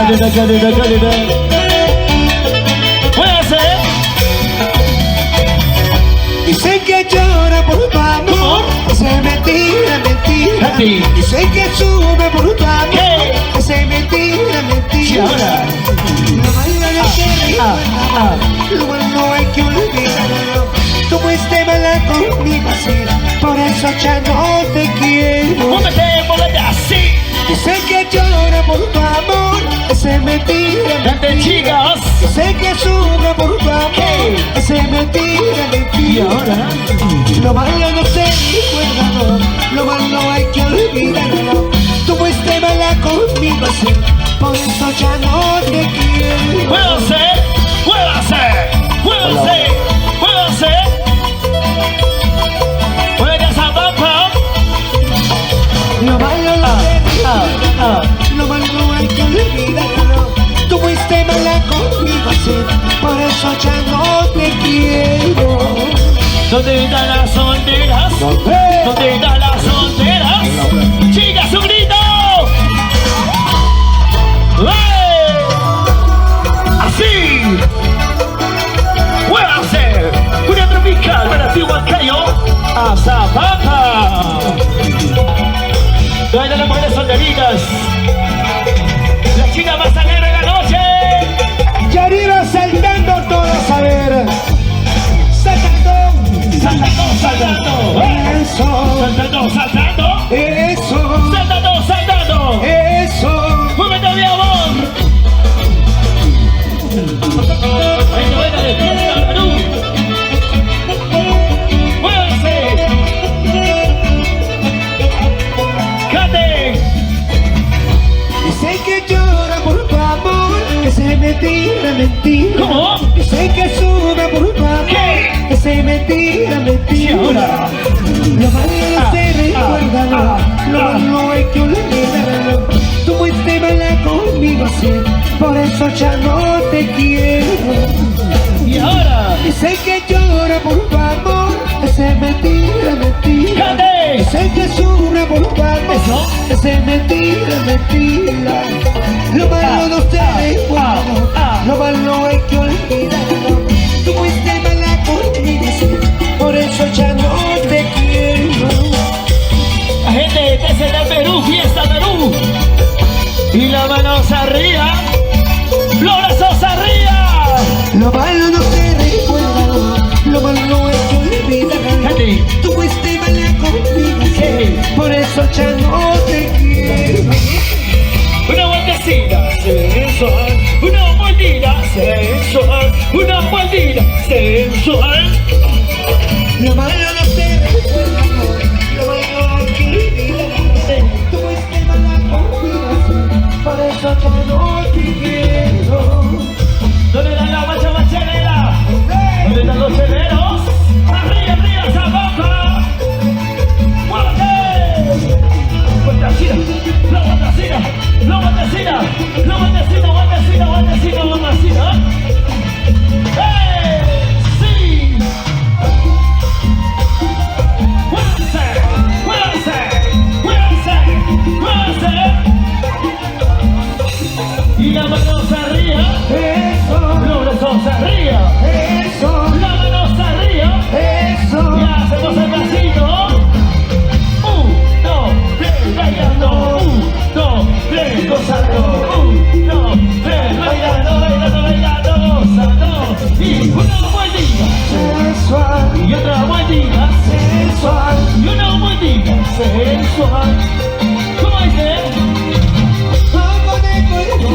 Cálida. Muévase. Dicen que llora por tu amor, esa es mentira, mentira. Dicen que sube por tu amor, esa es mentira, mentira. Y ahora. Lo malo no se recuerda, lo bueno hay que olvidarlo. Tú fuiste mala conmigo así, por eso ya no te quiero. Móvete así. Dicen que llora por tu amor, esa es mentira, Cante, chicas. Dicen que sube por tu amor, esa es mentira, mentira. Y ahora. Lo malo no se recuerda, no. Lo malo hay que olvidarlo. Tú fuiste mala conmigo así, por eso ya no te quiero. Muévase. Muévete esa papa. Lo malo no se recuerda, lo malo hay que olvidarlo. Tú fuiste mala conmigo así, por eso ya no te quiero. ¿Dónde están las solteras? ¿Dónde están las solteras? ¡Chicas, un grito! ¡Hey! ¡Así! ¡Muévase! Una tropical para ti, Huancayo. ¡A Zapata! ¿Dónde están las mujeres solteritas? La chica más alegre de la noche. Y arriba saltando todos a ver. Saltando. Eso. Saltando. Eso. Saltando. Eso. ¡Muévete, mi amor! ¡Venga, de fiesta, Perú! ¡Muévanse! ¡Cate! Dicen que llora por tu amor, que se mentira, mentira. ¿Cómo? Dicen que sube por tu amor, ¿Qué? que se mentira, mentira. ¿Y ahora? Lo malo no se recuerda, lo malo hay que olvidarlo. Tú fuiste mala conmigo así, por eso ya no te quiero. ¿Y ahora? Dicen que llora por tu amor, esa es mentira, mentira. ¡Cate! Dicen que sube por tu amor, ¿Eso? esa es mentira, mentira. Lo malo no se recuerda, lo malo hay que olvidarlo. Tú fuiste mala conmigo así, por eso ya no te quiero. La gente desde el Perú, fiesta Perú. Y las manos arriba. ¡Los brazos arriba! Lo malo no se recuerda, lo malo hay que olvidarlo. Cate. Tú fuiste mala conmigo así, ¿Qué? por eso ya no te quiero. Una vueltecita sensual, una vueltita sensual, una vueltita sensual. Lo malo no se recuerda, lo malo hay que olvidarlo. Tú fuiste mala conmigo así, por eso ya no te quiero. ¿Dónde está la machelera? ¿Dónde están los cheleros? ¡Arriba, Zapata! ¡Muévete! ¡Guantacina! ¡La guantacina! ¡Hey! ¡Sí! ¡Muévanse! Y las manos arriba. Eso. Los brazos arriba. Eso. Las manos arriba. Eso. Y hacemos el pasito. 1, 2, 3, bailando. 1, 2, 3, gozando. 1, 2, 3, bailando, gozando. Y una vueltita Sensual. y otra vueltita Sensual. y una vueltita sensual. ¿Cómo dice? Como de cuerpo,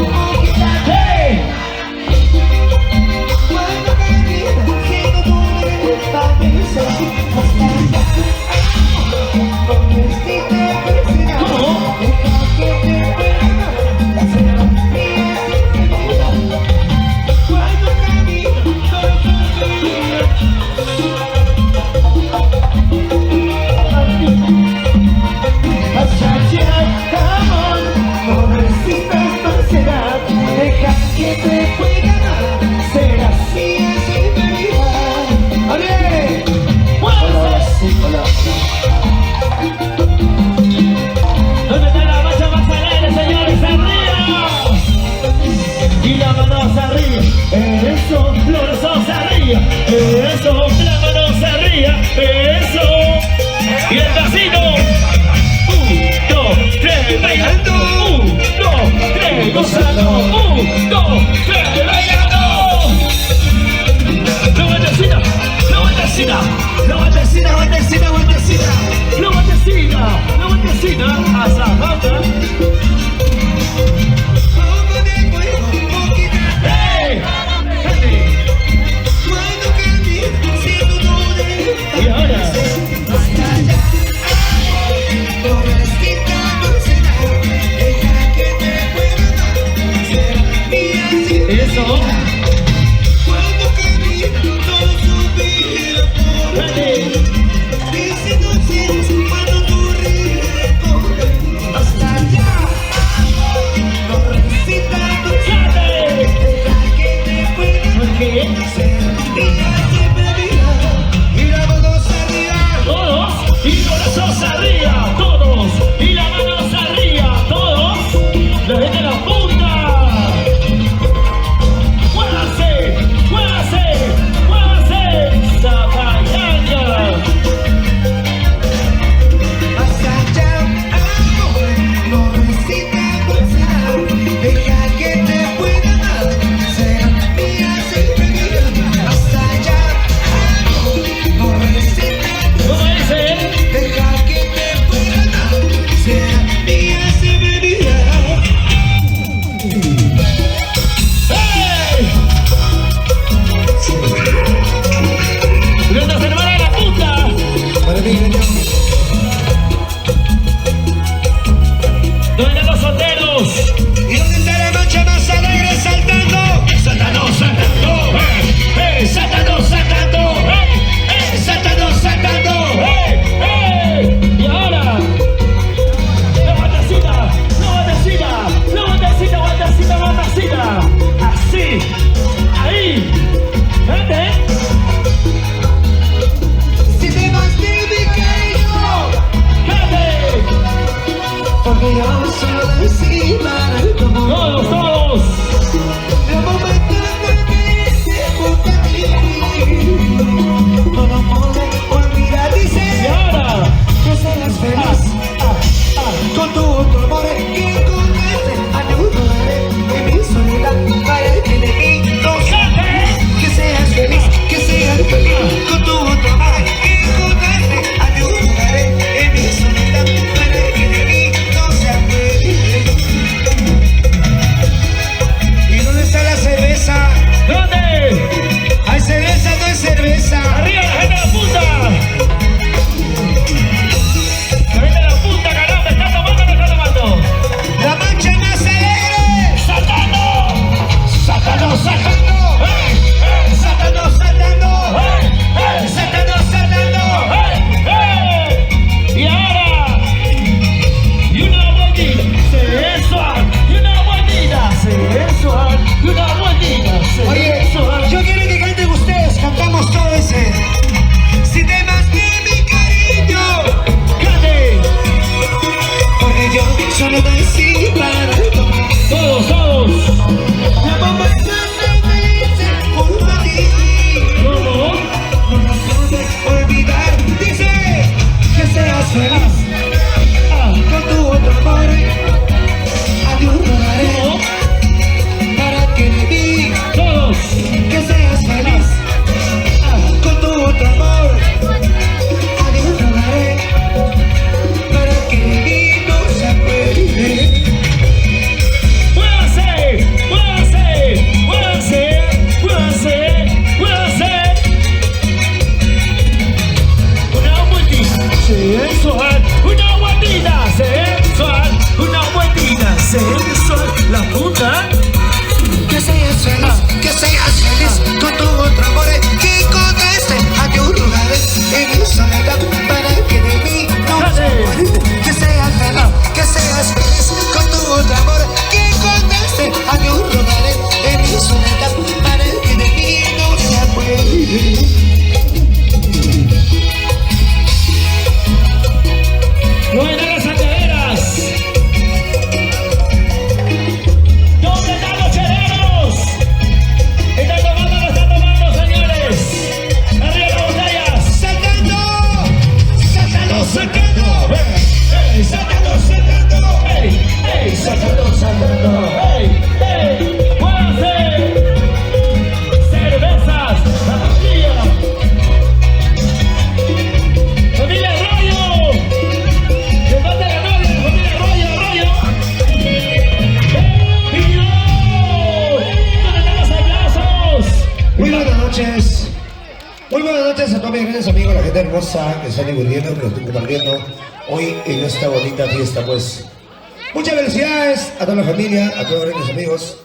dos, tres, bailando. Levantecina, levantecina, levantecina, levantecina, levantecina, levantecina, levantecina, hasta acá. ¡Hey! Y ahora, eso. Todos y los brazos arriba, todos y las manos arriba, todos. Desde la punta. Muévase, muévase, muévase. Zapayanga. ¿Cómo dice? ¡Hey! ¡Grandes hermanas de la punta! ¿Dónde están los solteros? ¿Y dónde está la noche más alegre saltando? Saltando, saltando, saltando, saltando, saltando, saltando, y ahora, levantecita, levantecita, levantecita, levantecita, levantecita, así, ahí, gente, Si te vas de mi cariño, gente, porque yo solo nací para el amor. todos, todos, De momento que te junto a ti, no lo podré olvidar. y Dice ahora, que seas feliz con tu otro amor que encontraste. Ayudaré en mi soledad para que de mí no gente, que seas feliz con tu otro amor que encontraste. Ayudaré en mi soledad para que de mí no se acuerde. ¿Y dónde está la cerveza? ¿dónde? Hay cerveza, no hay cerveza. Arriba la gente de la punta. La gente de la punta, caramba, ¿está tomando o no está tomando? La mancha más alegre. ¡Saltando! ¡Saltando, saltando! Saltando, saltando. ¡Saltando, saltando! Y ahora, y una vueltita sensual, y una vueltita sensual, y una vueltita Oye, sensual. yo quiero que canten ustedes, cantamos todo ese. Si te vas de mi cariño, ¡Cante! porque yo solo nací para el amor. Todos, todos. La mamá está feliz junto a ti, ¿Cómo? no nos pude olvidar. Dice que seas feliz con tu otro amor. Ayudaré ¿Cómo? para que de mí Todos. que seas feliz con tu otro amor. Ayudaré para que de mí no se acuerde. ¡Muévase! ¡Muévase! ¡Muévase! ¡Muévase! ¡Muévase! Una vueltita sensual, una vueltita sensual, una vueltita sensual. La punta. Que seas feliz con tu otro amor que encontraste. Ayudaré en mi soledad para que de mí no se acuerde. Que seas feliz con tu otro amor que encontraste. Ayudaré en mi soledad para que de mí no se acuerde. ¡No ven las caderas! Muy buenas noches a todos mis grandes amigos, la gente hermosa que está divirtiendo, que lo estoy compartiendo hoy en esta bonita fiesta, pues. Muchas felicidades a toda la familia, a todos los grandes amigos.